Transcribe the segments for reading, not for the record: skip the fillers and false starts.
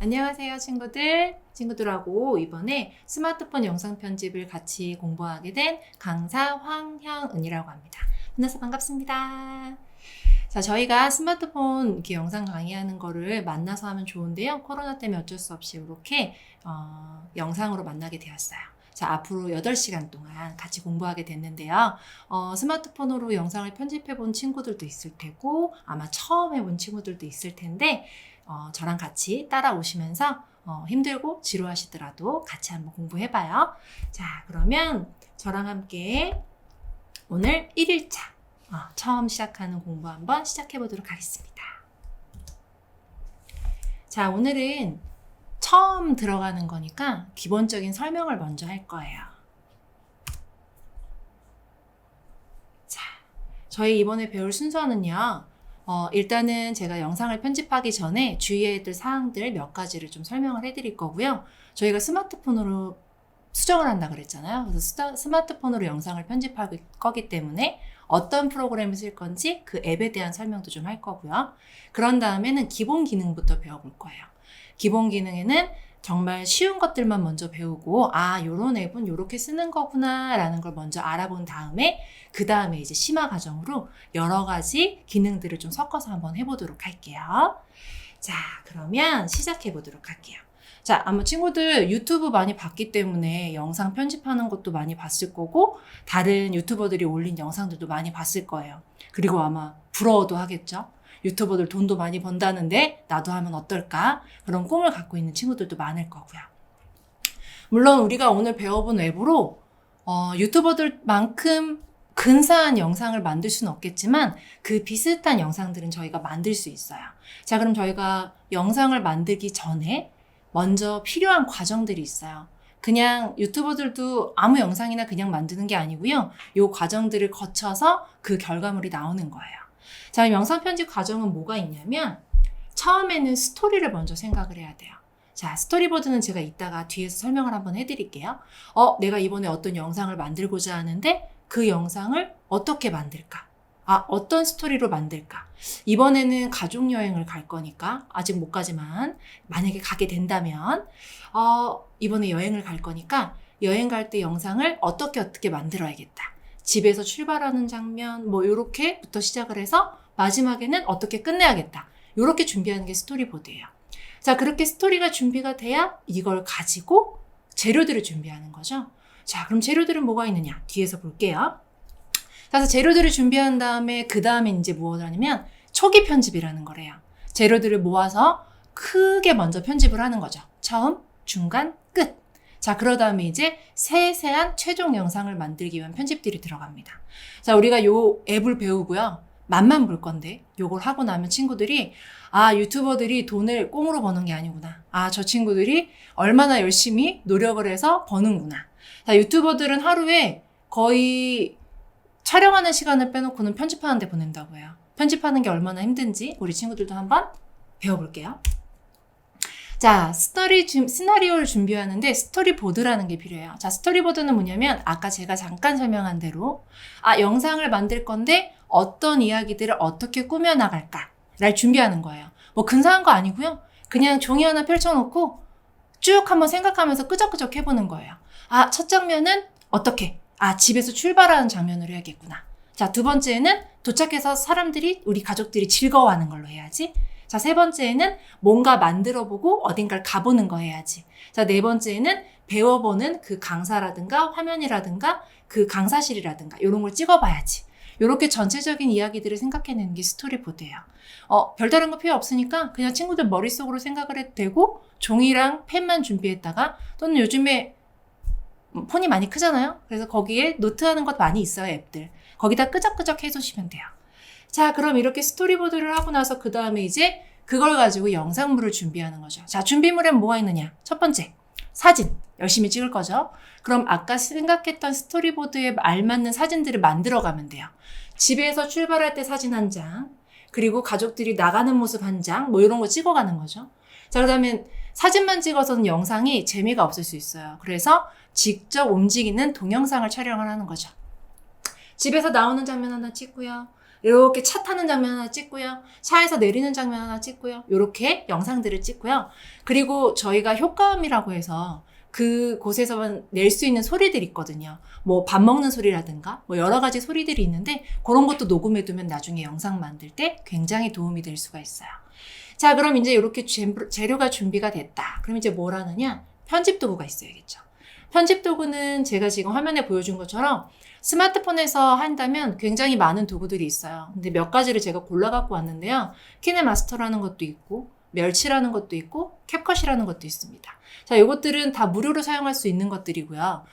안녕하세요, 친구들하고 이번에 스마트폰 영상 편집을 같이 공부하게 된 강사 황형은이라고 합니다. 만나서 반갑습니다. 자, 저희가 스마트폰 이렇게 영상 강의하는 거를 만나서 하면 좋은데요. 코로나 때문에 어쩔 수 없이 이렇게 영상으로 만나게 되었어요. 자, 앞으로 8시간 동안 같이 공부하게 됐는데요. 스마트폰으로 영상을 편집해 본 친구들도 있을 테고 아마 처음 해본 친구들도 있을 텐데 저랑 같이 따라오시면서 힘들고 지루하시더라도 같이 한번 공부해봐요. 자, 그러면 저랑 함께 오늘 1일차 처음 시작하는 공부 한번 시작해보도록 하겠습니다. 자, 오늘은 처음 들어가는 거니까 기본적인 설명을 먼저 할 거예요. 자, 저희 이번에 배울 순서는요. 일단은 제가 영상을 편집하기 전에 주의해야 될 사항들 몇 가지를 좀 설명을 해드릴 거고요. 저희가 스마트폰으로 수정을 한다 그랬잖아요. 그래서 스마트폰으로 영상을 편집할 거기 때문에 어떤 프로그램을 쓸 건지 그 앱에 대한 설명도 좀 할 거고요. 그런 다음에는 기본 기능부터 배워볼 거예요. 기본 기능에는 정말 쉬운 것들만 먼저 배우고 요런 앱은 요렇게 쓰는 거구나 라는 걸 먼저 알아본 다음에 그 다음에 이제 심화 과정으로 여러 가지 기능들을 좀 섞어서 한번 해보도록 할게요. 자, 그러면 시작해 보도록 할게요. 자, 아마 친구들 유튜브 많이 봤기 때문에 영상 편집하는 것도 많이 봤을 거고 다른 유튜버들이 올린 영상들도 많이 봤을 거예요. 그리고 아마 부러워도 하겠죠. 유튜버들 돈도 많이 번다는데 나도 하면 어떨까? 그런 꿈을 갖고 있는 친구들도 많을 거고요. 물론 우리가 오늘 배워본 앱으로 유튜버들만큼 근사한 영상을 만들 수는 없겠지만 그 비슷한 영상들은 저희가 만들 수 있어요. 자, 그럼 저희가 영상을 만들기 전에 먼저 필요한 과정들이 있어요. 그냥 유튜버들도 아무 영상이나 그냥 만드는 게 아니고요. 이 과정들을 거쳐서 그 결과물이 나오는 거예요. 자, 영상 편집 과정은 뭐가 있냐면 처음에는 스토리를 먼저 생각을 해야 돼요. 자, 스토리보드는 제가 이따가 뒤에서 설명을 한번 해드릴게요. 내가 이번에 어떤 영상을 만들고자 하는데 그 영상을 어떻게 만들까? 어떤 스토리로 만들까? 이번에는 가족여행을 갈 거니까 아직 못 가지만 만약에 가게 된다면 이번에 여행을 갈 거니까 여행 갈 때 영상을 어떻게 만들어야겠다. 집에서 출발하는 장면 요렇게부터 시작을 해서 마지막에는 어떻게 끝내야겠다. 요렇게 준비하는 게 스토리보드예요. 자, 그렇게 스토리가 준비가 돼야 이걸 가지고 재료들을 준비하는 거죠. 자, 그럼 재료들은 뭐가 있느냐? 뒤에서 볼게요. 그래서 재료들을 준비한 다음에 그 다음에 이제 무엇을 하냐면 초기 편집이라는 거래요. 재료들을 모아서 크게 먼저 편집을 하는 거죠. 처음, 중간, 끝. 자, 그러 다음에 이제 세세한 최종 영상을 만들기 위한 편집들이 들어갑니다. 자, 우리가 요 앱을 배우고요. 맛만 볼 건데 요걸 하고 나면 친구들이 유튜버들이 돈을 꽁으로 버는 게 아니구나. 저 친구들이 얼마나 열심히 노력을 해서 버는구나. 자, 유튜버들은 하루에 거의 촬영하는 시간을 빼놓고는 편집하는 데 보낸다고 해요. 편집하는 게 얼마나 힘든지 우리 친구들도 한번 배워볼게요. 자, 시나리오를 준비하는데 스토리보드라는 게 필요해요. 자, 스토리보드는 뭐냐면 아까 제가 잠깐 설명한 대로 영상을 만들 건데 어떤 이야기들을 어떻게 꾸며나갈까를 준비하는 거예요. 근사한 거 아니고요. 그냥 종이 하나 펼쳐놓고 쭉 한번 생각하면서 끄적끄적 해보는 거예요. 첫 장면은 어떻게? 집에서 출발하는 장면으로 해야겠구나. 자, 두 번째는 도착해서 우리 가족들이 즐거워하는 걸로 해야지. 자, 세 번째는 뭔가 만들어보고 어딘가를 가보는 거 해야지. 자, 네 번째는 배워보는 그 강사라든가 화면이라든가 그 강사실이라든가 이런 걸 찍어봐야지. 이렇게 전체적인 이야기들을 생각해내는 게 스토리보드예요. 별다른 거 필요 없으니까 그냥 친구들 머릿속으로 생각을 해도 되고 종이랑 펜만 준비했다가 또는 요즘에 폰이 많이 크잖아요. 그래서 거기에 노트하는 것 많이 있어요, 앱들. 거기다 끄적끄적 해주시면 돼요. 자, 그럼 이렇게 스토리보드를 하고 나서 그 다음에 이제 그걸 가지고 영상물을 준비하는 거죠. 자, 준비물엔 뭐가 있느냐? 첫 번째, 사진. 열심히 찍을 거죠. 그럼 아까 생각했던 스토리보드에 알맞는 사진들을 만들어가면 돼요. 집에서 출발할 때 사진 한 장, 그리고 가족들이 나가는 모습 한 장, 이런 거 찍어가는 거죠. 자, 그 다음에 사진만 찍어서는 영상이 재미가 없을 수 있어요. 그래서 직접 움직이는 동영상을 촬영을 하는 거죠. 집에서 나오는 장면 하나 찍고요. 이렇게 차 타는 장면 하나 찍고요. 차에서 내리는 장면 하나 찍고요. 이렇게 영상들을 찍고요. 그리고 저희가 효과음이라고 해서 그곳에서만 낼 수 있는 소리들이 있거든요. 뭐 밥 먹는 소리라든가 뭐 여러 가지 소리들이 있는데 그런 것도 녹음해두면 나중에 영상 만들 때 굉장히 도움이 될 수가 있어요. 자, 그럼 이제 이렇게 재료가 준비가 됐다. 그럼 이제 뭘 하느냐? 편집 도구가 있어야겠죠. 편집 도구는 제가 지금 화면에 보여준 것처럼 스마트폰에서 한다면 굉장히 많은 도구들이 있어요. 근데 몇 가지를 제가 골라 갖고 왔는데요. 키네마스터라는 것도 있고 멸치라는 것도 있고 캡컷이라는 것도 있습니다. 자, 이것들은 다 무료로 사용할 수 있는 것들이고요.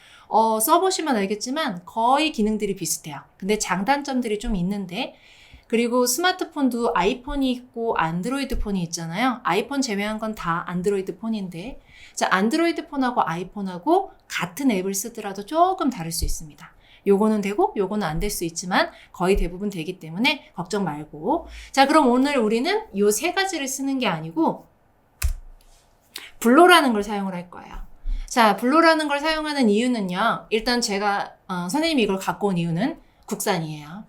써보시면 알겠지만 거의 기능들이 비슷해요. 근데 장단점들이 좀 있는데 그리고 스마트폰도 아이폰이 있고 안드로이드 폰이 있잖아요. 아이폰 제외한 건 다 안드로이드 폰인데 자, 안드로이드 폰하고 아이폰하고 같은 앱을 쓰더라도 조금 다를 수 있습니다. 요거는 되고 요거는 안 될 수 있지만 거의 대부분 되기 때문에 걱정 말고 자, 그럼 오늘 우리는 요 세 가지를 쓰는 게 아니고 블로라는 걸 사용을 할 거예요. 자, 블로라는 걸 사용하는 이유는요. 일단 제가 선생님이 이걸 갖고 온 이유는 국산이에요.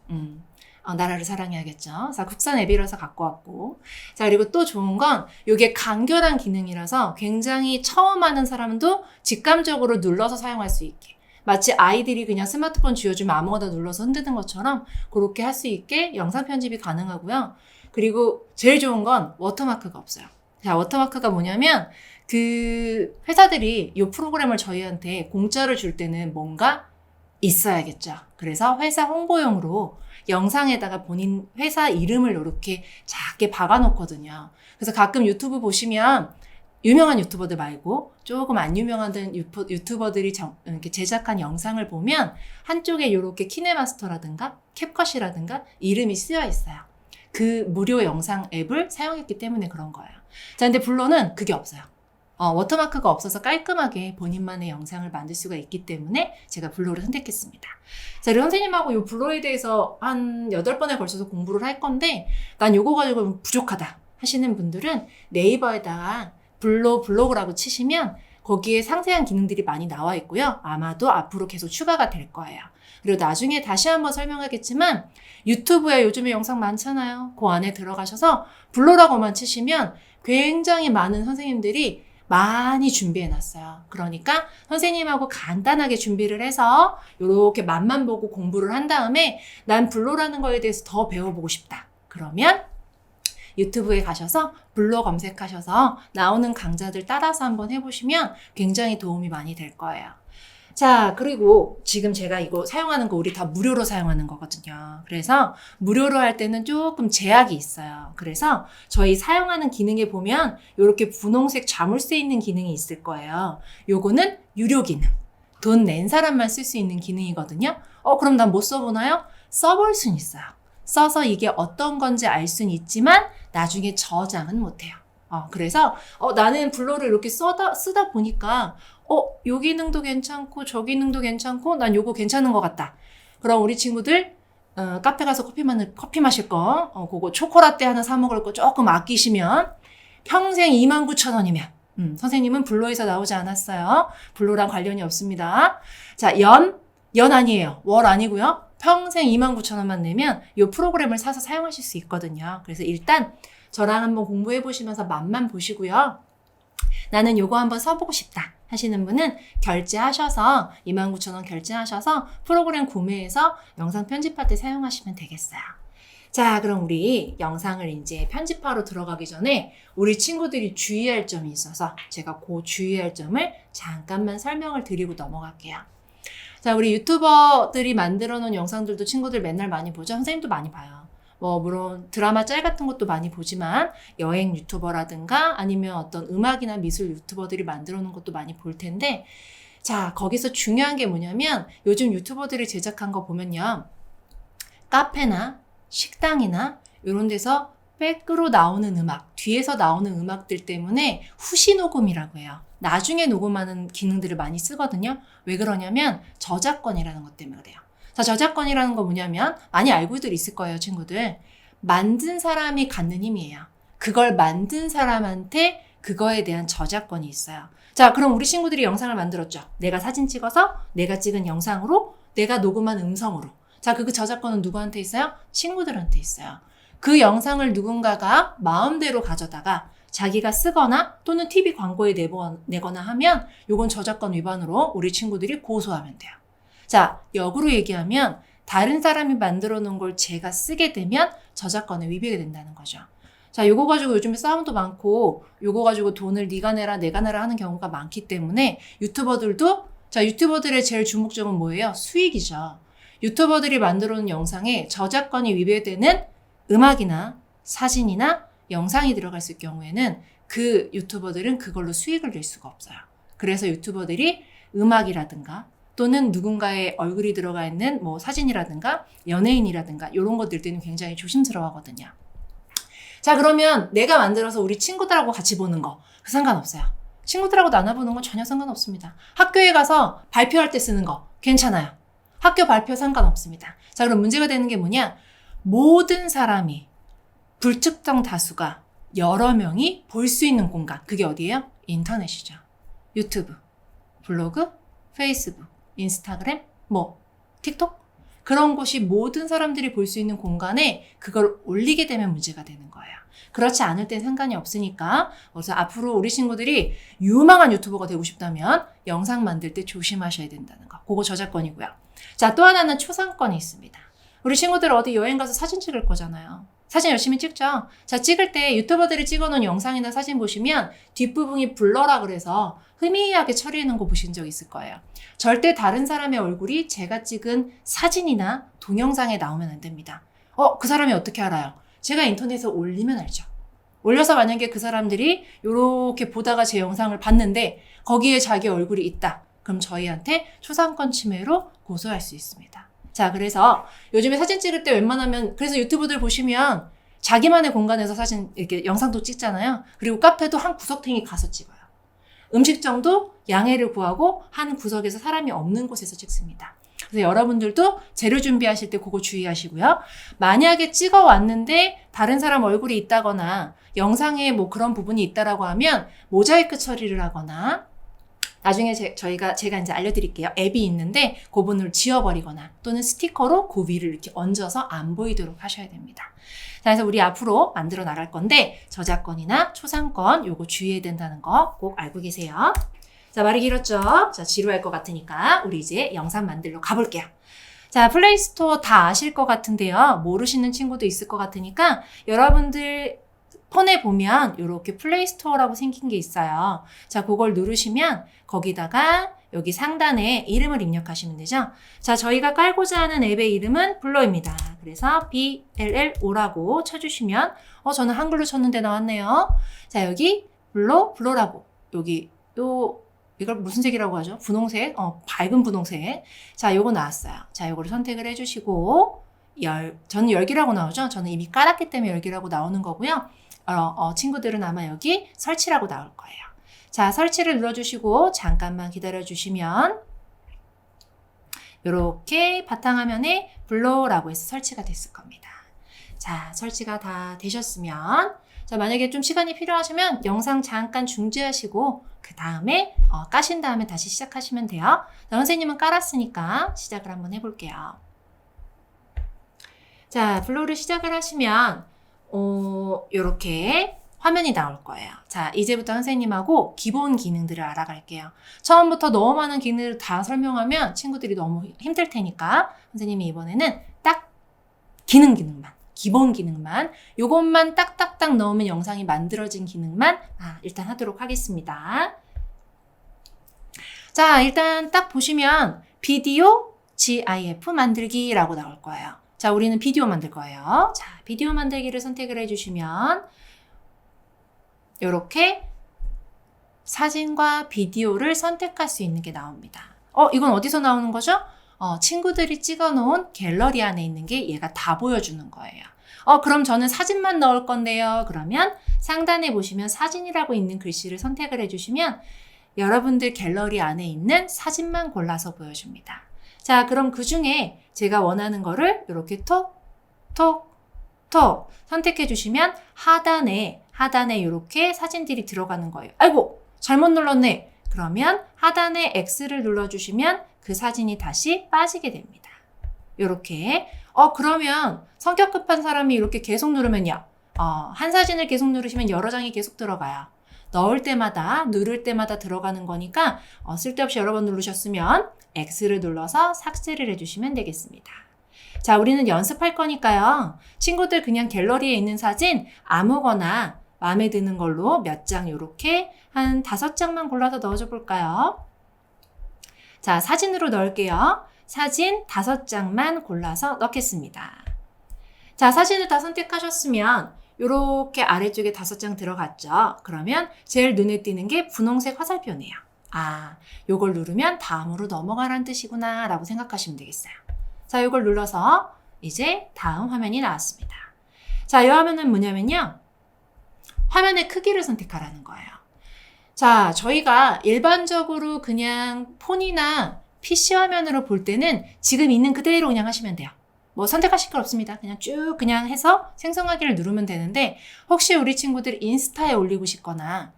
나라를 사랑해야겠죠. 자, 국산 앱이라서 갖고 왔고. 자, 그리고 또 좋은 건 이게 간결한 기능이라서 굉장히 처음 하는 사람도 직감적으로 눌러서 사용할 수 있게. 마치 아이들이 그냥 스마트폰 쥐어주면 아무거나 눌러서 흔드는 것처럼 그렇게 할 수 있게 영상 편집이 가능하고요. 그리고 제일 좋은 건 워터마크가 없어요. 자, 워터마크가 뭐냐면 그 회사들이 이 프로그램을 저희한테 공짜로 줄 때는 뭔가 있어야겠죠. 그래서 회사 홍보용으로 영상에다가 본인 회사 이름을 이렇게 작게 박아놓거든요. 그래서 가끔 유튜브 보시면 유명한 유튜버들 말고 조금 안 유명한 유튜버들이 이렇게 제작한 영상을 보면 한쪽에 이렇게 키네마스터라든가 캡컷이라든가 이름이 쓰여 있어요. 그 무료 영상 앱을 사용했기 때문에 그런 거예요. 자, 근데 블로는 그게 없어요. 워터마크가 없어서 깔끔하게 본인만의 영상을 만들 수가 있기 때문에 제가 블로를 선택했습니다. 자, 그리고 선생님하고 이 블로에 대해서 한 8번에 걸쳐서 공부를 할 건데 난 요거 가지고 부족하다 하시는 분들은 네이버에다가 블로그라고 치시면 거기에 상세한 기능들이 많이 나와 있고요. 아마도 앞으로 계속 추가가 될 거예요. 그리고 나중에 다시 한번 설명하겠지만 유튜브에 요즘에 영상 많잖아요. 그 안에 들어가셔서 블로라고만 치시면 굉장히 많은 선생님들이 많이 준비해 놨어요. 그러니까 선생님하고 간단하게 준비를 해서 이렇게 맛만 보고 공부를 한 다음에 난 블로라는 거에 대해서 더 배워보고 싶다. 그러면 유튜브에 가셔서 블로 검색하셔서 나오는 강좌들 따라서 한번 해보시면 굉장히 도움이 많이 될 거예요. 자, 그리고 지금 제가 이거 사용하는 거 우리 다 무료로 사용하는 거거든요. 그래서 무료로 할 때는 조금 제약이 있어요. 그래서 저희 사용하는 기능에 보면 이렇게 분홍색 자물쇠 있는 기능이 있을 거예요. 요거는 유료 기능. 돈 낸 사람만 쓸 수 있는 기능이거든요. 그럼 난 못 써보나요? 써볼 순 있어요. 써서 이게 어떤 건지 알 순 있지만 나중에 저장은 못해요. 그래서 나는 블로를 이렇게 쓰다 보니까 요 기능도 괜찮고 저 기능도 괜찮고 난 요거 괜찮은 것 같다. 그럼 우리 친구들 카페 가서 커피 마실 거 그거 초코라떼 하나 사 먹을 거 조금 아끼시면 평생 29,000원이면 선생님은 블로에서 나오지 않았어요. 블로랑 관련이 없습니다. 자, 연 아니에요. 월 아니고요. 평생 29,000원만 내면 이 프로그램을 사서 사용하실 수 있거든요. 그래서 일단 저랑 한번 공부해 보시면서 맛만 보시고요. 나는 요거 한번 써보고 싶다 하시는 분은 결제하셔서 29,000원 결제하셔서 프로그램 구매해서 영상 편집할 때 사용하시면 되겠어요. 자, 그럼 우리 영상을 이제 편집하러 들어가기 전에 우리 친구들이 주의할 점이 있어서 제가 그 주의할 점을 잠깐만 설명을 드리고 넘어갈게요. 자, 우리 유튜버들이 만들어 놓은 영상들도 친구들 맨날 많이 보죠? 선생님도 많이 봐요. 물론 드라마 짤 같은 것도 많이 보지만 여행 유튜버라든가 아니면 어떤 음악이나 미술 유튜버들이 만들어 놓은 것도 많이 볼 텐데 자, 거기서 중요한 게 뭐냐면 요즘 유튜버들이 제작한 거 보면요. 카페나 식당이나 이런 데서 백으로 나오는 음악, 뒤에서 나오는 음악들 때문에 후시 녹음이라고 해요. 나중에 녹음하는 기능들을 많이 쓰거든요. 왜 그러냐면 저작권이라는 것 때문에 그래요. 자, 저작권이라는 거 뭐냐면 많이 알고들 있을 거예요, 친구들. 만든 사람이 갖는 힘이에요. 그걸 만든 사람한테 그거에 대한 저작권이 있어요. 자, 그럼 우리 친구들이 영상을 만들었죠. 내가 사진 찍어서 내가 찍은 영상으로 내가 녹음한 음성으로 자, 그 저작권은 누구한테 있어요? 친구들한테 있어요. 그 영상을 누군가가 마음대로 가져다가 자기가 쓰거나 또는 TV 광고에 내거나 하면 요건 저작권 위반으로 우리 친구들이 고소하면 돼요. 자, 역으로 얘기하면 다른 사람이 만들어 놓은 걸 제가 쓰게 되면 저작권에 위배가 된다는 거죠. 자, 요거 가지고 요즘에 싸움도 많고 요거 가지고 돈을 네가 내라 내가 내라 하는 경우가 많기 때문에 유튜버들도 자, 유튜버들의 제일 주목점은 뭐예요? 수익이죠. 유튜버들이 만들어 놓은 영상에 저작권이 위배되는 음악이나 사진이나 영상이 들어갔을 경우에는 그 유튜버들은 그걸로 수익을 낼 수가 없어요. 그래서 유튜버들이 음악이라든가 또는 누군가의 얼굴이 들어가 있는 뭐 사진이라든가 연예인이라든가 이런 거 들 때는 굉장히 조심스러워 하거든요. 자, 그러면 내가 만들어서 우리 친구들하고 같이 보는 거 그 상관없어요. 친구들하고 나눠보는 건 전혀 상관없습니다. 학교에 가서 발표할 때 쓰는 거 괜찮아요. 학교 발표 상관없습니다. 자, 그럼 문제가 되는 게 뭐냐? 모든 사람이 불특정 다수가 여러 명이 볼 수 있는 공간. 그게 어디예요? 인터넷이죠. 유튜브, 블로그, 페이스북, 인스타그램, 틱톡? 그런 곳이 모든 사람들이 볼 수 있는 공간에 그걸 올리게 되면 문제가 되는 거예요. 그렇지 않을 땐 상관이 없으니까 그래서 앞으로 우리 친구들이 유망한 유튜버가 되고 싶다면 영상 만들 때 조심하셔야 된다는 거. 그거 저작권이고요. 자, 또 하나는 초상권이 있습니다. 우리 친구들 어디 여행 가서 사진 찍을 거잖아요. 사진 열심히 찍죠. 자, 찍을 때 유튜버들이 찍어놓은 영상이나 사진 보시면 뒷부분이 블러라 그래서 희미하게 처리해놓은 거 보신 적 있을 거예요. 절대 다른 사람의 얼굴이 제가 찍은 사진이나 동영상에 나오면 안 됩니다. 그 사람이 어떻게 알아요? 제가 인터넷에 올리면 알죠. 올려서 만약에 그 사람들이 이렇게 보다가 제 영상을 봤는데 거기에 자기 얼굴이 있다. 그럼 저희한테 초상권 침해로 고소할 수 있습니다. 자, 그래서 요즘에 사진 찍을 때 웬만하면 그래서 유튜브들 보시면 자기만의 공간에서 사진 이렇게 영상도 찍잖아요. 그리고 카페도 한 구석탱이 가서 찍어요. 음식점도 양해를 구하고 한 구석에서 사람이 없는 곳에서 찍습니다. 그래서 여러분들도 재료 준비하실 때 그거 주의하시고요. 만약에 찍어 왔는데 다른 사람 얼굴이 있다거나 영상에 뭐 그런 부분이 있다라고 하면 모자이크 처리를 하거나 나중에 제가 이제 알려드릴게요. 앱이 있는데 그 부분을 지워버리거나 또는 스티커로 그 위를 이렇게 얹어서 안 보이도록 하셔야 됩니다. 자, 그래서 우리 앞으로 만들어 나갈 건데 저작권이나 초상권 요거 주의해야 된다는 거 꼭 알고 계세요. 자, 말이 길었죠? 자, 지루할 것 같으니까 우리 이제 영상 만들러 가볼게요. 자, 플레이스토어 다 아실 것 같은데요. 모르시는 친구도 있을 것 같으니까 여러분들 폰에 보면 이렇게 플레이스토어라고 생긴 게 있어요. 자, 그걸 누르시면 거기다가 여기 상단에 이름을 입력하시면 되죠. 자, 저희가 깔고자 하는 앱의 이름은 블로입니다. 그래서 BLLO라고 쳐주시면 저는 한글로 쳤는데 나왔네요. 자, 여기 블로라고 여기 이걸 무슨 색이라고 하죠? 분홍색, 밝은 분홍색. 자, 요거 나왔어요. 자, 요거를 선택을 해주시고 저는 열기라고 나오죠? 저는 이미 깔았기 때문에 열기라고 나오는 거고요. 친구들은 아마 여기 설치라고 나올 거예요. 자, 설치를 눌러주시고 잠깐만 기다려주시면 이렇게 바탕화면에 블로라고 해서 설치가 됐을 겁니다. 자, 설치가 다 되셨으면 자, 만약에 좀 시간이 필요하시면 영상 잠깐 중지하시고 그 다음에 까신 다음에 다시 시작하시면 돼요. 자, 선생님은 깔았으니까 시작을 한번 해볼게요. 자, 블로를 시작을 하시면 요렇게 화면이 나올 거예요. 자, 이제부터 선생님하고 기본 기능들을 알아갈게요. 처음부터 너무 많은 기능을 다 설명하면 친구들이 너무 힘들 테니까 선생님이 이번에는 딱 기능만, 기본 기능만, 요것만 딱딱딱 넣으면 영상이 만들어진 기능만 일단 하도록 하겠습니다. 자, 일단 딱 보시면 비디오 GIF 만들기라고 나올 거예요. 자, 우리는 비디오 만들 거예요. 자, 비디오 만들기를 선택을 해주시면 이렇게 사진과 비디오를 선택할 수 있는 게 나옵니다. 이건 어디서 나오는 거죠? 친구들이 찍어놓은 갤러리 안에 있는 게 얘가 다 보여주는 거예요. 그럼 저는 사진만 넣을 건데요. 그러면 상단에 보시면 사진이라고 있는 글씨를 선택을 해주시면 여러분들 갤러리 안에 있는 사진만 골라서 보여줍니다. 자, 그럼 그 중에 제가 원하는 거를 이렇게 톡 선택해 주시면 하단에 이렇게 사진들이 들어가는 거예요. 아이고, 잘못 눌렀네. 그러면 하단에 X를 눌러주시면 그 사진이 다시 빠지게 됩니다. 요렇게. 그러면 성격 급한 사람이 이렇게 계속 누르면요. 한 사진을 계속 누르시면 여러 장이 계속 들어가요. 넣을 때마다, 누를 때마다 들어가는 거니까 쓸데없이 여러 번 누르셨으면 X를 눌러서 삭제를 해주시면 되겠습니다. 자, 우리는 연습할 거니까요. 친구들 그냥 갤러리에 있는 사진 아무거나 마음에 드는 걸로 몇 장 요렇게 한 5장만 골라서 넣어줘 볼까요? 자, 사진으로 넣을게요. 사진 5장만 골라서 넣겠습니다. 자, 사진을 다 선택하셨으면 요렇게 아래쪽에 5장 들어갔죠. 그러면 제일 눈에 띄는 게 분홍색 화살표네요. 요걸 누르면 다음으로 넘어가라는 뜻이구나 라고 생각하시면 되겠어요. 자, 요걸 눌러서 이제 다음 화면이 나왔습니다. 자, 이 화면은 뭐냐면요. 화면의 크기를 선택하라는 거예요. 자, 저희가 일반적으로 그냥 폰이나 PC 화면으로 볼 때는 지금 있는 그대로 그냥 하시면 돼요. 뭐 선택하실 거 없습니다. 그냥 쭉 그냥 해서 생성하기를 누르면 되는데 혹시 우리 친구들 인스타에 올리고 싶거나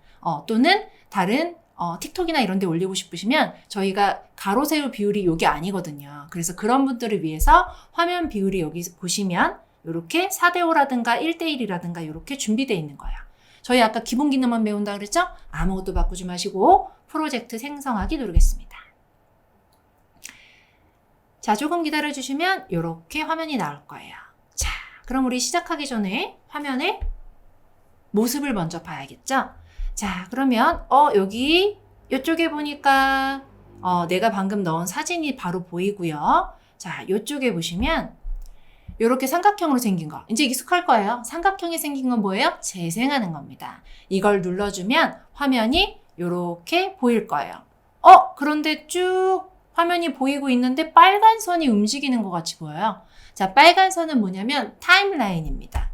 또는 다른 틱톡이나 이런 데 올리고 싶으시면 저희가 가로 세로 비율이 요게 아니거든요. 그래서 그런 분들을 위해서 화면 비율이 여기 보시면 이렇게 4:5라든가 1:1이라든가 이렇게 준비되어 있는 거예요. 저희 아까 기본 기능만 배운다 그랬죠? 아무것도 바꾸지 마시고 프로젝트 생성하기 누르겠습니다. 자, 조금 기다려주시면 이렇게 화면이 나올 거예요. 자, 그럼 우리 시작하기 전에 화면의 모습을 먼저 봐야겠죠? 자, 그러면 여기 이쪽에 보니까 내가 방금 넣은 사진이 바로 보이고요. 자, 이쪽에 보시면 이렇게 삼각형으로 생긴 거. 이제 익숙할 거예요. 삼각형이 생긴 건 뭐예요? 재생하는 겁니다. 이걸 눌러주면 화면이 이렇게 보일 거예요. 그런데 쭉 화면이 보이고 있는데 빨간 선이 움직이는 것 같이 보여요. 자, 빨간 선은 뭐냐면 타임라인입니다.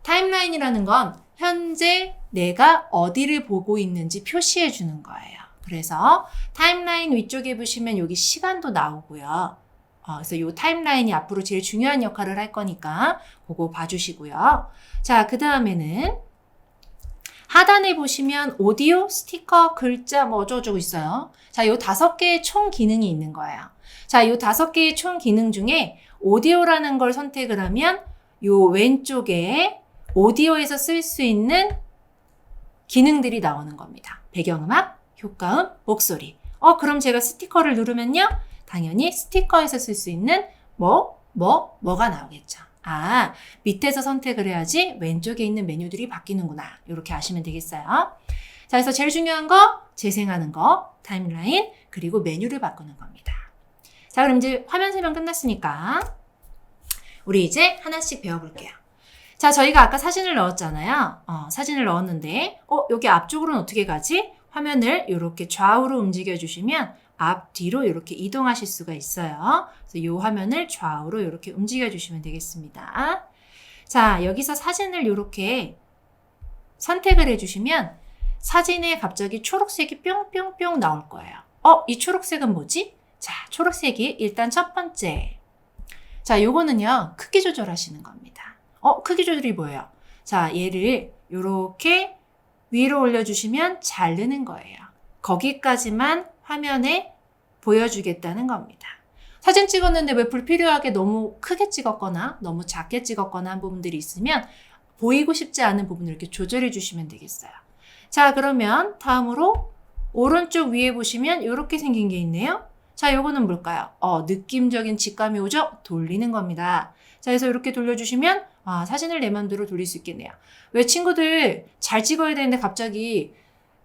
타임라인이라는 건 현재 내가 어디를 보고 있는지 표시해 주는 거예요. 그래서 타임라인 위쪽에 보시면 여기 시간도 나오고요. 그래서 이 타임라인이 앞으로 제일 중요한 역할을 할 거니까 그거 봐주시고요. 자, 그 다음에는 하단에 보시면 오디오, 스티커, 글자 뭐 어쩌고저쩌고 있어요. 자, 요 5개의 총 기능이 있는 거예요. 자, 요 5개의 총 기능 중에 오디오라는 걸 선택을 하면 요 왼쪽에 오디오에서 쓸 수 있는 기능들이 나오는 겁니다. 배경음악, 효과음, 목소리. 그럼 제가 스티커를 누르면요. 당연히 스티커에서 쓸 수 있는 뭐가 나오겠죠. 밑에서 선택을 해야지 왼쪽에 있는 메뉴들이 바뀌는구나. 이렇게 아시면 되겠어요. 자, 그래서 제일 중요한 거, 재생하는 거, 타임라인, 그리고 메뉴를 바꾸는 겁니다. 자, 그럼 이제 화면 설명 끝났으니까 우리 이제 하나씩 배워볼게요. 자, 저희가 아까 사진을 넣었잖아요. 사진을 넣었는데 여기 앞쪽으로는 어떻게 가지? 화면을 이렇게 좌우로 움직여주시면 앞, 뒤로 이렇게 이동하실 수가 있어요. 그래서 이 화면을 좌우로 이렇게 움직여주시면 되겠습니다. 자, 여기서 사진을 이렇게 선택을 해주시면 사진에 갑자기 초록색이 뿅뿅뿅 나올 거예요. 이 초록색은 뭐지? 자, 초록색이 일단 첫 번째. 자, 요거는요, 크기 조절하시는 겁니다. 크기 조절이 뭐예요? 자, 얘를 이렇게 위로 올려주시면 자르는 거예요. 거기까지만 화면에 보여주겠다는 겁니다. 사진 찍었는데 왜 불필요하게 너무 크게 찍었거나 너무 작게 찍었거나 한 부분들이 있으면 보이고 싶지 않은 부분을 이렇게 조절해 주시면 되겠어요. 자, 그러면 다음으로 오른쪽 위에 보시면 이렇게 생긴 게 있네요. 자, 요거는 뭘까요? 느낌적인 직감이 오죠? 돌리는 겁니다. 자, 그래서 이렇게 돌려주시면 사진을 내 맘대로 돌릴 수 있겠네요. 왜 친구들 잘 찍어야 되는데 갑자기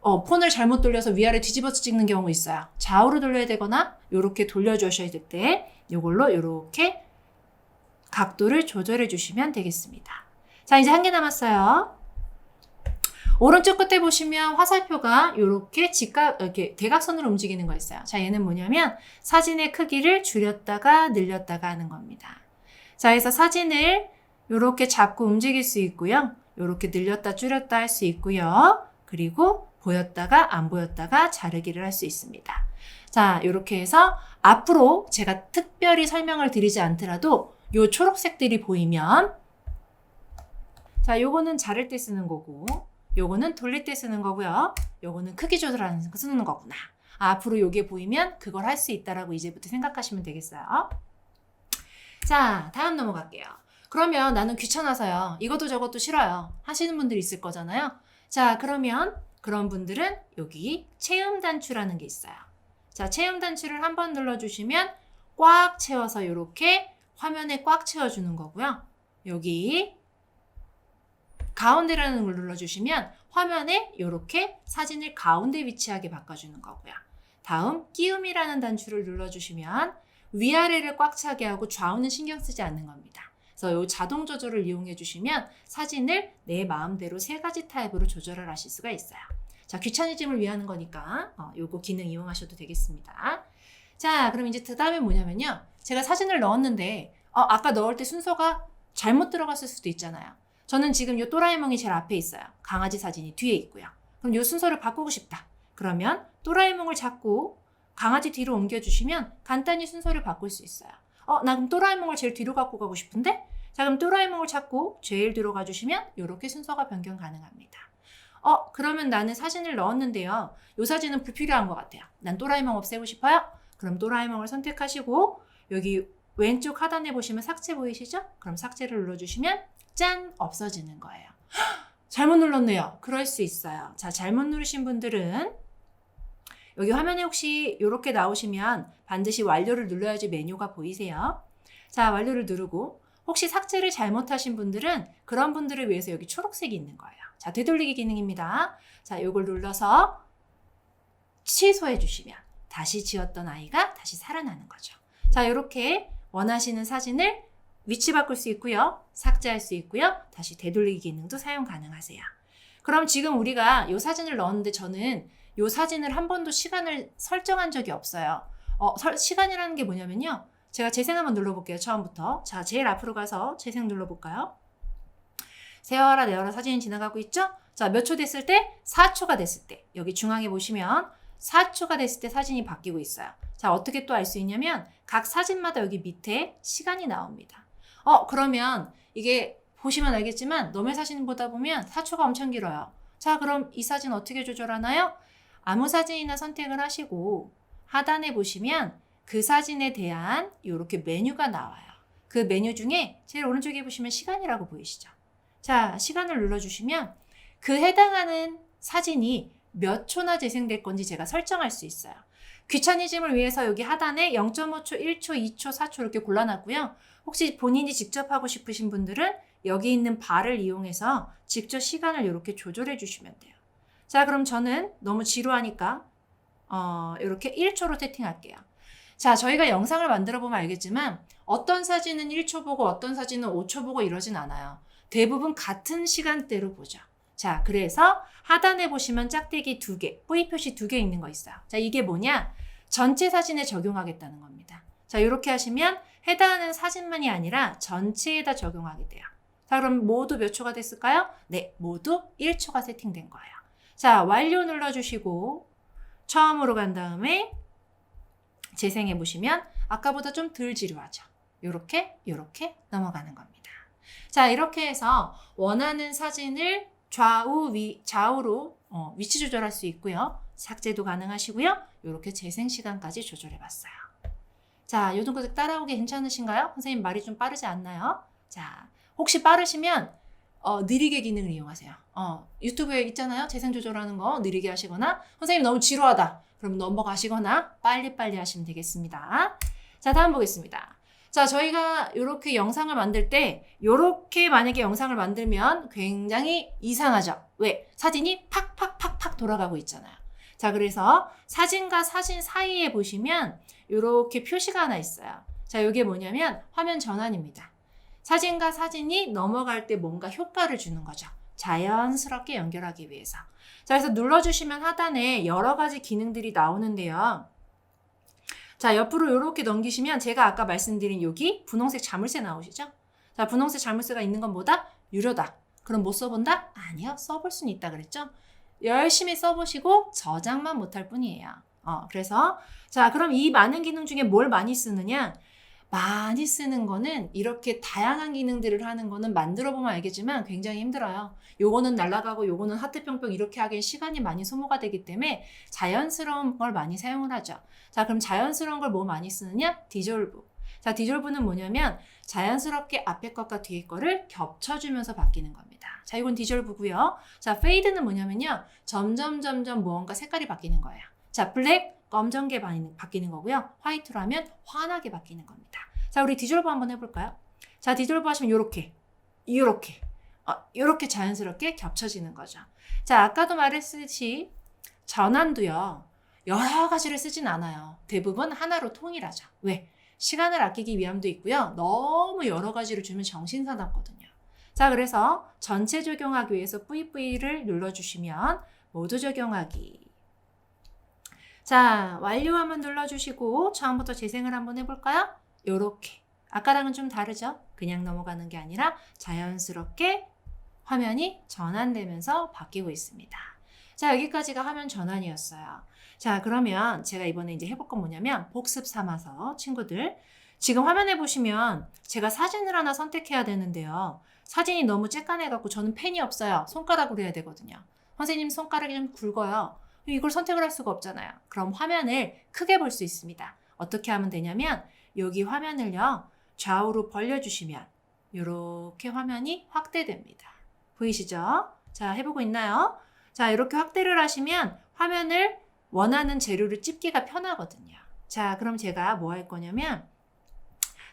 폰을 잘못 돌려서 위아래 뒤집어서 찍는 경우 있어요. 좌우로 돌려야 되거나 이렇게 돌려주셔야 될 때 이걸로 이렇게 각도를 조절해 주시면 되겠습니다. 자, 이제 한 개 남았어요. 오른쪽 끝에 보시면 화살표가 이렇게 이렇게 대각선으로 움직이는 거 있어요. 자, 얘는 뭐냐면 사진의 크기를 줄였다가 늘렸다가 하는 겁니다. 자, 그래서 사진을 이렇게 잡고 움직일 수 있고요. 이렇게 늘렸다 줄였다 할 수 있고요. 그리고 보였다가 안 보였다가 자르기를 할 수 있습니다. 자, 이렇게 해서 앞으로 제가 특별히 설명을 드리지 않더라도 요 초록색들이 보이면 자, 요거는 자를 때 쓰는 거고 요거는 돌릴 때 쓰는 거고요. 요거는 크기 조절하는 거 쓰는 거구나. 앞으로 요게 보이면 그걸 할 수 있다라고 이제부터 생각하시면 되겠어요. 자, 다음 넘어갈게요. 그러면 나는 귀찮아서요. 이것도 저것도 싫어요. 하시는 분들이 있을 거잖아요. 자, 그러면 그런 분들은 여기 체험 단추라는 게 있어요. 자, 체험 단추를 한번 눌러주시면 꽉 채워서 이렇게 화면에 꽉 채워주는 거고요. 여기 가운데라는 걸 눌러주시면 화면에 이렇게 사진을 가운데 위치하게 바꿔주는 거고요. 다음 끼움이라는 단추를 눌러주시면 위아래를 꽉 차게 하고 좌우는 신경 쓰지 않는 겁니다. 그래서 이 자동 조절을 이용해 주시면 사진을 내 마음대로 3가지 타입으로 조절을 하실 수가 있어요. 자, 귀차니즘을 위하는 거니까 요거 기능 이용하셔도 되겠습니다. 자, 그럼 이제 그 다음에 뭐냐면요. 제가 사진을 넣었는데 아까 넣을 때 순서가 잘못 들어갔을 수도 있잖아요. 저는 지금 요 또라이몽이 제일 앞에 있어요. 강아지 사진이 뒤에 있고요. 그럼 요 순서를 바꾸고 싶다. 그러면 또라이몽을 잡고 강아지 뒤로 옮겨주시면 간단히 순서를 바꿀 수 있어요. 나 그럼 또라이몽을 제일 뒤로 갖고 가고 싶은데? 자, 그럼 또라이몽을 찾고 제일 뒤로 가주시면 이렇게 순서가 변경 가능합니다. 그러면 나는 사진을 넣었는데요. 이 사진은 불필요한 것 같아요. 난 또라이몽 없애고 싶어요. 그럼 또라이몽을 선택하시고 여기 왼쪽 하단에 보시면 삭제 보이시죠? 그럼 삭제를 눌러주시면 짠! 없어지는 거예요. 잘못 눌렀네요. 그럴 수 있어요. 자, 잘못 누르신 분들은 여기 화면에 혹시 이렇게 나오시면 반드시 완료를 눌러야지 메뉴가 보이세요. 자, 완료를 누르고 혹시 삭제를 잘못하신 분들은 그런 분들을 위해서 여기 초록색이 있는 거예요. 자, 되돌리기 기능입니다. 자, 이걸 눌러서 취소해 주시면 다시 지웠던 아이가 다시 살아나는 거죠. 자, 이렇게 원하시는 사진을 위치 바꿀 수 있고요. 삭제할 수 있고요. 다시 되돌리기 기능도 사용 가능하세요. 그럼 지금 우리가 이 사진을 넣었는데 저는 이 사진을 한 번도 시간을 설정한 적이 없어요. 시간이라는 게 뭐냐면요. 제가 재생 한번 눌러볼게요. 처음부터. 자, 제일 앞으로 가서 재생 눌러볼까요? 세월아 내월아 사진이 지나가고 있죠? 자, 몇 초 됐을 때? 4초가 됐을 때. 여기 중앙에 보시면 4초가 됐을 때 사진이 바뀌고 있어요. 자, 어떻게 또 알 수 있냐면 각 사진마다 여기 밑에 시간이 나옵니다. 그러면 이게 보시면 알겠지만 너의 사진 보다 보면 4초가 엄청 길어요. 자, 그럼 이 사진 어떻게 조절하나요? 아무 사진이나 선택을 하시고 하단에 보시면 그 사진에 대한 이렇게 메뉴가 나와요. 그 메뉴 중에 제일 오른쪽에 보시면 시간이라고 보이시죠? 자, 시간을 눌러주시면 그 해당하는 사진이 몇 초나 재생될 건지 제가 설정할 수 있어요. 귀차니즘을 위해서 여기 하단에 0.5초, 1초, 2초, 4초 이렇게 골라놨고요. 혹시 본인이 직접 하고 싶으신 분들은 여기 있는 바를 이용해서 직접 시간을 이렇게 조절해 주시면 돼요. 자, 그럼 저는 너무 지루하니까 이렇게 1초로 세팅할게요. 자, 저희가 영상을 만들어 보면 알겠지만 어떤 사진은 1초 보고 어떤 사진은 5초 보고 이러진 않아요. 대부분 같은 시간대로 보죠. 자, 그래서 하단에 보시면 짝대기 2개, 뿌이 표시 2개 있는 거 있어요. 자, 이게 뭐냐? 전체 사진에 적용하겠다는 겁니다. 자, 이렇게 하시면 해당하는 사진만이 아니라 전체에다 적용하게 돼요. 자, 그럼 모두 몇 초가 됐을까요? 네, 모두 1초가 세팅된 거예요. 자, 완료 눌러주시고 처음으로 간 다음에 재생해 보시면 아까보다 좀 덜 지루하죠. 요렇게 넘어가는 겁니다. 자, 이렇게 해서 원하는 사진을 좌우로 위치 조절할 수 있고요. 삭제도 가능하시고요. 이렇게 재생 시간까지 조절해 봤어요. 자, 요 정도 따라오기 괜찮으신가요? 선생님 말이 좀 빠르지 않나요? 자, 혹시 빠르시면 느리게 기능을 이용하세요. 유튜브에 있잖아요. 재생 조절하는 거 느리게 하시거나 선생님 너무 지루하다. 그럼 넘어가시거나 빨리빨리 하시면 되겠습니다. 자, 다음 보겠습니다. 자, 저희가 이렇게 영상을 만들 때 이렇게 만약에 영상을 만들면 굉장히 이상하죠. 왜? 사진이 팍팍팍팍 돌아가고 있잖아요. 자, 그래서 사진과 사진 사이에 보시면 이렇게 표시가 하나 있어요. 자, 이게 뭐냐면 화면 전환입니다. 사진과 사진이 넘어갈 때 뭔가 효과를 주는 거죠. 자연스럽게 연결하기 위해서. 자, 그래서 눌러주시면 하단에 여러 가지 기능들이 나오는데요. 자, 옆으로 이렇게 넘기시면 제가 아까 말씀드린 여기 분홍색 자물쇠 나오시죠? 자, 분홍색 자물쇠가 있는 건 뭐다? 유료다. 그럼 못 써본다? 아니요. 써볼 수는 있다 그랬죠? 열심히 써보시고 저장만 못할 뿐이에요. 그래서 자, 그럼 이 많은 기능 중에 뭘 많이 쓰느냐? 많이 쓰는 거는 이렇게 다양한 기능들을 하는 거는 만들어 보면 알겠지만 굉장히 힘들어요. 요거는 날아가고 요거는 하트뿅뿅 이렇게 하기엔 시간이 많이 소모가 되기 때문에 자연스러운 걸 많이 사용을 하죠. 자, 그럼 자연스러운 걸 뭐 많이 쓰느냐? 디졸브. 자, 디졸브는 뭐냐면 자연스럽게 앞에 것과 뒤에 거를 겹쳐주면서 바뀌는 겁니다. 자, 이건 디졸브고요. 자, 페이드는 뭐냐면요. 점점 무언가 색깔이 바뀌는 거예요. 자, 블랙, 검정게 바뀌는 거고요. 화이트로 하면 환하게 바뀌는 겁니다. 자, 우리 디졸브 한번 해볼까요? 자, 디졸브 하시면 요렇게 자연스럽게 겹쳐지는 거죠. 자, 아까도 말했듯이 전환도요. 여러 가지를 쓰진 않아요. 대부분 하나로 통일하죠. 왜? 시간을 아끼기 위함도 있고요. 너무 여러 가지를 주면 정신사납거든요. 자, 그래서 전체 적용하기 위해서 VV를 눌러주시면 모두 적용하기. 자, 완료 한번 눌러주시고 처음부터 재생을 한번 해볼까요? 요렇게. 아까랑은 좀 다르죠? 그냥 넘어가는 게 아니라 자연스럽게 화면이 전환되면서 바뀌고 있습니다. 자, 여기까지가 화면 전환이었어요. 자, 그러면 제가 이번에 이제 해볼 건 뭐냐면 복습 삼아서 친구들 지금 화면에 보시면 제가 사진을 하나 선택해야 되는데요. 사진이 너무 쬐깐해갖고 저는 펜이 없어요. 손가락으로 해야 되거든요. 선생님 손가락이 좀 굵어요. 이걸 선택을 할 수가 없잖아요. 그럼 화면을 크게 볼 수 있습니다. 어떻게 하면 되냐면 여기 화면을요. 좌우로 벌려주시면 이렇게 화면이 확대됩니다. 보이시죠? 자, 해보고 있나요? 자, 이렇게 확대를 하시면 화면을 원하는 재료를 찝기가 편하거든요. 자, 그럼 제가 뭐 할 거냐면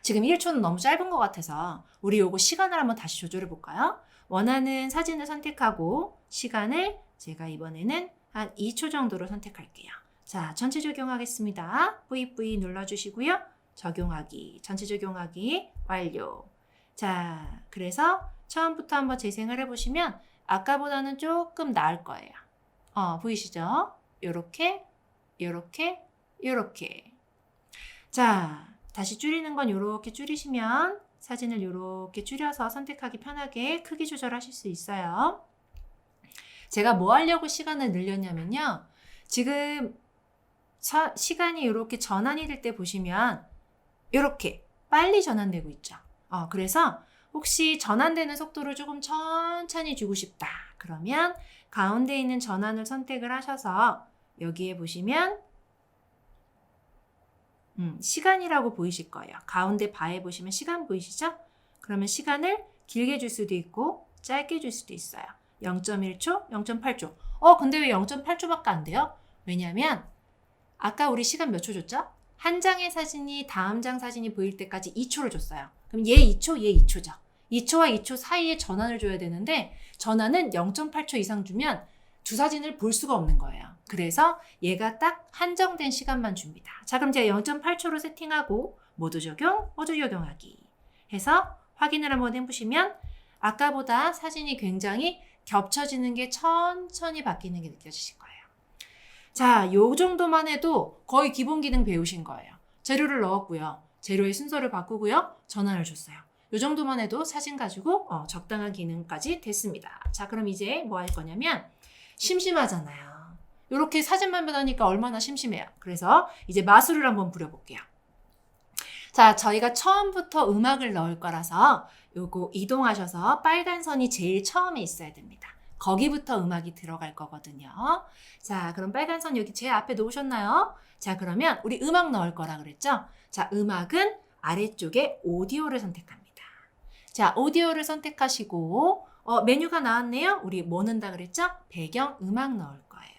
지금 1초는 너무 짧은 것 같아서 우리 요거 시간을 한번 다시 조절해 볼까요? 원하는 사진을 선택하고 시간을 제가 이번에는 한 2초 정도로 선택할게요. 자, 전체 적용하겠습니다. VV 눌러주시고요. 적용하기, 전체 적용하기 완료. 자, 그래서 처음부터 한번 재생을 해보시면 아까보다는 조금 나을 거예요. 보이시죠? 요렇게. 자, 다시 줄이는 건 요렇게 줄이시면 사진을 요렇게 줄여서 선택하기 편하게 크기 조절하실 수 있어요. 제가 뭐 하려고 시간을 늘렸냐면요. 지금 시간이 이렇게 전환이 될 때 보시면 이렇게 빨리 전환되고 있죠. 그래서 혹시 전환되는 속도를 조금 천천히 주고 싶다. 그러면 가운데 있는 전환을 선택을 하셔서 여기에 보시면 시간이라고 보이실 거예요. 가운데 바에 보시면 시간 보이시죠? 그러면 시간을 길게 줄 수도 있고 짧게 줄 수도 있어요. 0.1초, 0.8초. 근데 왜 0.8초밖에 안 돼요? 왜냐면 아까 우리 시간 몇 초 줬죠? 한 장의 사진이 다음 장 사진이 보일 때까지 2초를 줬어요. 그럼 얘 2초, 얘 2초죠. 2초와 2초 사이에 전환을 줘야 되는데 전환은 0.8초 이상 주면 두 사진을 볼 수가 없는 거예요. 그래서 얘가 딱 한정된 시간만 줍니다. 자, 그럼 제가 0.8초로 세팅하고 모두 적용하기 해서 확인을 한번 해보시면 아까보다 사진이 굉장히 겹쳐지는 게 천천히 바뀌는 게 느껴지실 거예요. 자, 요 정도만 해도 거의 기본 기능 배우신 거예요. 재료를 넣었고요. 재료의 순서를 바꾸고요. 전환을 줬어요. 요 정도만 해도 사진 가지고 적당한 기능까지 됐습니다. 자, 그럼 이제 뭐 할 거냐면 심심하잖아요. 이렇게 사진만 보다니까 얼마나 심심해요. 그래서 이제 마술을 한번 부려볼게요. 자, 저희가 처음부터 음악을 넣을 거라서 요거 이동하셔서 빨간 선이 제일 처음에 있어야 됩니다. 거기부터 음악이 들어갈 거거든요. 자, 그럼 빨간 선 여기 제 앞에 놓으셨나요? 자, 그러면 우리 음악 넣을 거라 그랬죠? 자, 음악은 아래쪽에 오디오를 선택합니다. 자, 오디오를 선택하시고 메뉴가 나왔네요. 우리 뭐 넣는다 그랬죠? 배경 음악 넣을 거예요.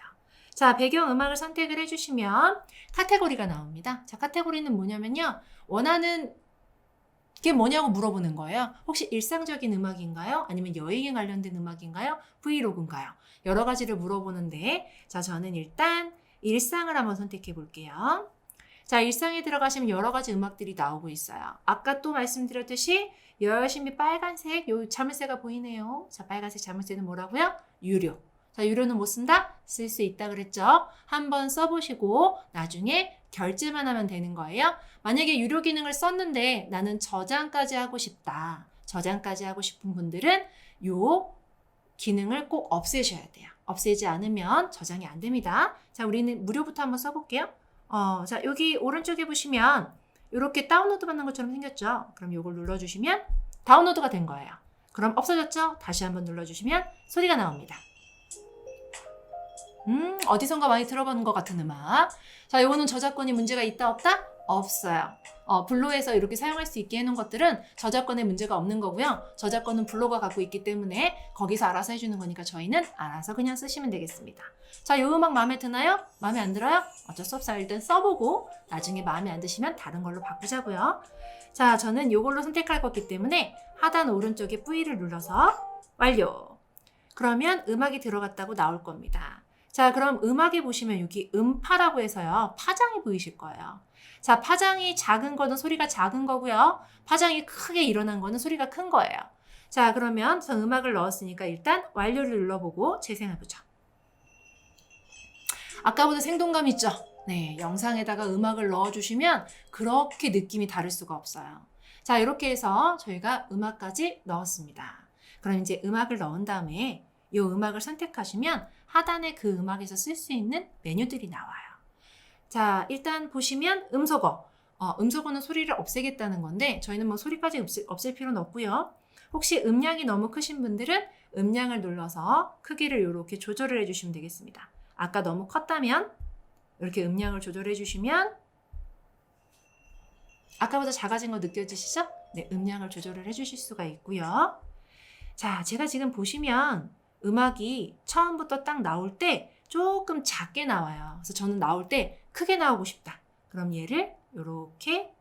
자, 배경 음악을 선택을 해주시면 카테고리가 나옵니다. 자, 카테고리는 뭐냐면요. 원하는 게 뭐냐고 물어보는 거예요. 혹시 일상적인 음악인가요? 아니면 여행에 관련된 음악인가요? 브이로그인가요? 여러 가지를 물어보는데 자, 저는 일단 일상을 한번 선택해 볼게요. 자, 일상에 들어가시면 여러 가지 음악들이 나오고 있어요. 아까 또 말씀드렸듯이 열심히 빨간색 요 자물쇠가 보이네요. 자, 빨간색 자물쇠는 뭐라고요? 유료. 자, 유료는 못 쓴다? 쓸 수 있다 그랬죠? 한번 써보시고 나중에 결제만 하면 되는 거예요. 만약에 유료 기능을 썼는데 나는 저장까지 하고 싶다. 저장까지 하고 싶은 분들은 요 기능을 꼭 없애셔야 돼요. 없애지 않으면 저장이 안 됩니다. 자, 우리는 무료부터 한번 써볼게요. 자, 여기 오른쪽에 보시면 이렇게 다운로드 받는 것처럼 생겼죠? 그럼 이걸 눌러주시면 다운로드가 된 거예요. 그럼 없어졌죠? 다시 한번 눌러주시면 소리가 나옵니다. 어디선가 많이 들어보는 것 같은 음악. 자, 이거는 저작권이 문제가 있다 없다? 없어요. 블로에서 이렇게 사용할 수 있게 해놓은 것들은 저작권에 문제가 없는 거고요. 저작권은 블로가 갖고 있기 때문에 거기서 알아서 해주는 거니까 저희는 알아서 그냥 쓰시면 되겠습니다. 자, 이 음악 마음에 드나요? 마음에 안 들어요? 어쩔 수 없어요. 일단 써보고 나중에 마음에 안 드시면 다른 걸로 바꾸자고요. 자, 저는 이걸로 선택할 거기 때문에 하단 오른쪽에 V를 눌러서 완료. 그러면 음악이 들어갔다고 나올 겁니다. 자, 그럼 음악에 보시면 여기 음파라고 해서요. 파장이 보이실 거예요. 자, 파장이 작은 거는 소리가 작은 거고요. 파장이 크게 일어난 거는 소리가 큰 거예요. 자, 그러면 저 음악을 넣었으니까 일단 완료를 눌러보고 재생해보죠. 아까보다 생동감 있죠? 네, 영상에다가 음악을 넣어주시면 그렇게 느낌이 다를 수가 없어요. 자, 이렇게 해서 저희가 음악까지 넣었습니다. 그럼 이제 음악을 넣은 다음에 이 음악을 선택하시면 하단에 그 음악에서 쓸 수 있는 메뉴들이 나와요. 자, 일단 보시면 음소거. 음소거는 소리를 없애겠다는 건데 저희는 뭐 소리까지 없앨 필요는 없고요. 혹시 음량이 너무 크신 분들은 음량을 눌러서 크기를 이렇게 조절을 해주시면 되겠습니다. 아까 너무 컸다면 이렇게 음량을 조절해 주시면 아까보다 작아진 거 느껴지시죠? 네, 음량을 조절을 해주실 수가 있고요. 자, 제가 지금 보시면 음악이 처음부터 딱 나올 때 조금 작게 나와요. 그래서 저는 나올 때 크게 나오고 싶다. 그럼 얘를 이렇게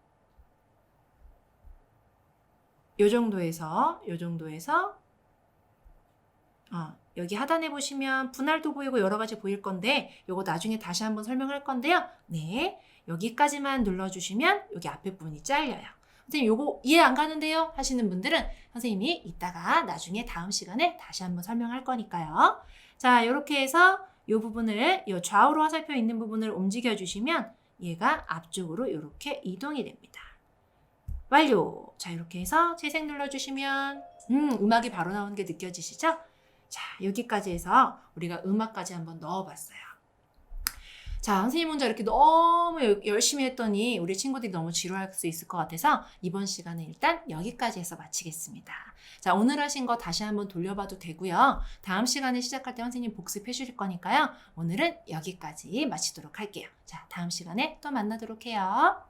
요 정도에서 여기 하단에 보시면 분할도 보이고 여러 가지 보일 건데 요거 나중에 다시 한번 설명할 건데요. 네, 여기까지만 눌러주시면 여기 앞에 부분이 잘려요. 선생님 요거 이해 안 가는데요? 하시는 분들은 선생님이 이따가 나중에 다음 시간에 다시 한번 설명할 거니까요. 자, 이렇게 해서 요 부분을 요 좌우로 화살표 있는 부분을 움직여 주시면 얘가 앞쪽으로 이렇게 이동이 됩니다. 완료! 자, 이렇게 해서 재생 눌러주시면 음악이 바로 나오는 게 느껴지시죠? 자, 여기까지 해서 우리가 음악까지 한번 넣어봤어요. 자, 선생님 혼자 이렇게 너무 열심히 했더니 우리 친구들이 너무 지루할 수 있을 것 같아서 이번 시간은 일단 여기까지 해서 마치겠습니다. 자, 오늘 하신 거 다시 한번 돌려봐도 되고요. 다음 시간에 시작할 때 선생님 복습해 주실 거니까요. 오늘은 여기까지 마치도록 할게요. 자, 다음 시간에 또 만나도록 해요.